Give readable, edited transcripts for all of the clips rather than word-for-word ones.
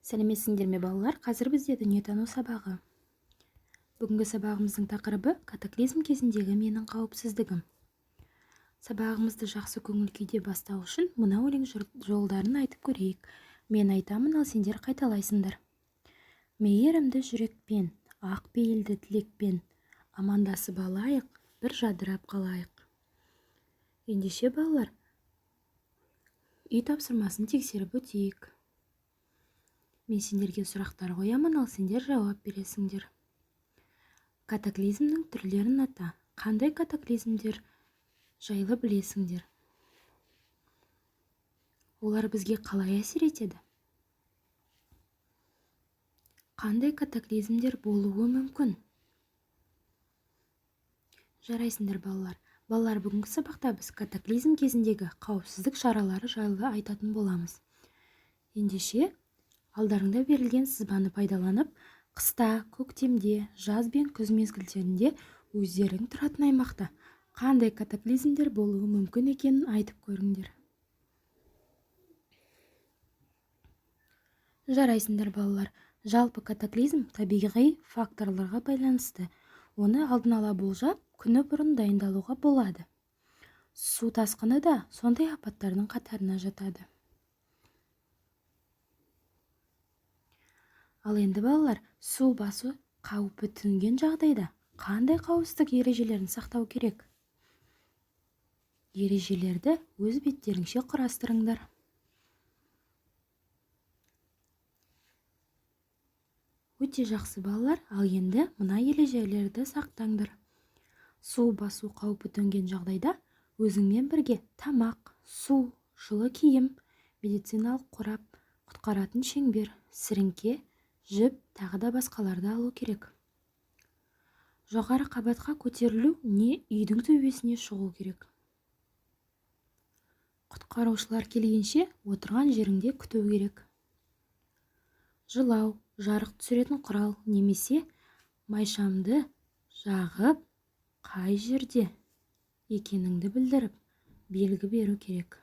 Сәлеметсіңдер ме балалар? Қазір бізде дүниетану сабағы. Бүгінгі сабағымыздың тақырыбы катаклизм кезіндегі менің қауіпсіздігім. Сабағымызды жақсы көңіл күйде бастау үшін мына өлең жолдарын айтып көрейік. Мен айтамын, ал сендер қайталайсыңдар. Мейірімді жүрекпен, ақ пейілді тілекпен, амандасып алайық, бір жадырап қалайық. Ендеше балалар, үй тапсырмасын тексеріп өтейік. Мен сендерге сұрақтар қоямын, ал сендер жауап бересіңдер. Катаклизмнің түрлерін ата. Қандай катаклизмдер жайлы білесіңдер? Олар бізге қалай әсер етеді? Қандай катаклизмдер болуы мүмкін? Жарайсыңдар балалар. Балалар, бүгінгі сабақта біз катаклизм кезіндегі қауіпсіздік шаралары жайлы айтатын боламыз. Ендеше, алдарыңда берілген сызбаны пайдаланып, қыста, көктемде, жаз бен күз мезгілдерінде өздерің тұратын аймақта қандай катаклизмдер болуы мүмкін екенін айтып көріңдер. Жарайсыңдар балалар. Жалпы катаклизм табиғи факторларға байланысты. Оны алдын ала болжап, күні бұрын дайындалуға болады. Су тасқыны да сондай апаттардың қатарына жатады. Ал енді балалар, су басу қаупі төнген жағдайда қандай қауіпсіздік ережелерін сақтау керек? Ережелерді өз беттеріңше құрастырыңдар. Өте жақсы балалар, ал енді мына ережелерді сақтаңдар. Су басу қаупі төнген жағдайда өзіңмен бірге тамақ, су, жылы киім, медициналық қорап, құтқаратын шеңбер, сіріңке, жіп, тағы да басқаларды алу керек. Жоғары қабатқа көтерілу не үйдің төбесіне шығу керек. Құтқарушылар келгенше отырған жеріңде күту керек. Жылау, жарық түсіретін құрал немесе майшамды жағып, қай жерде екеніңді білдіріп, белгі беру керек.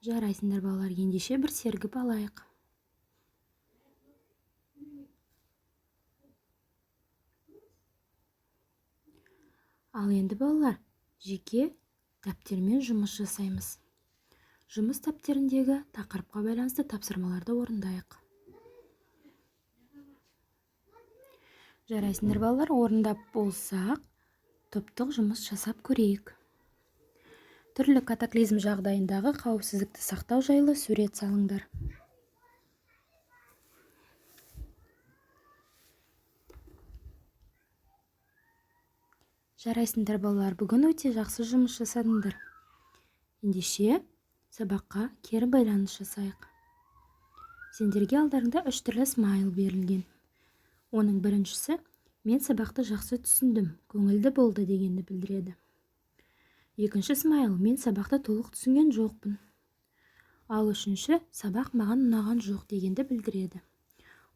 Жарайсыңдар балалар, ендеше бір сергіп алайық. Ал енді балалар, жеке дәптермен жұмыс жасаймыз. Жұмыс дәптеріндегі тақырыпқа байланысты тапсырмаларды орындайық. Жарайсыңдар балалар, орындап болсақ, топтық жұмыс жасап көрейік. Түрлі катаклизм жағдайындағы қауіпсіздікті сақтау жайлы сурет салыңдар. Жарайсыңдар балалар, бүгін өте жақсы жұмыс жасадыңдар. Ендеше, сабаққа кері байланыс жасайық. Сендерге алдарыңда 3 түрлі смайл берілген. Оның біріншісі, мен сабақты жақсы түсіндім, көңілді болды дегенді білдіреді. Екінші смайл, мен сабақты толық түсінген жоқпын. Ал үшінші, сабақ маған ұнаған жоқ дегенді білдіреді.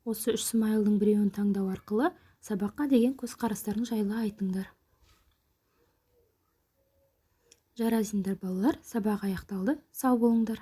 Осы 3 смайлдың біреуін таңдау арқылы сабаққа деген көзқарастарын жайлы айтыңдар. Жарайсыңдар балалар, сабақ аяқталды, сау болыңдар.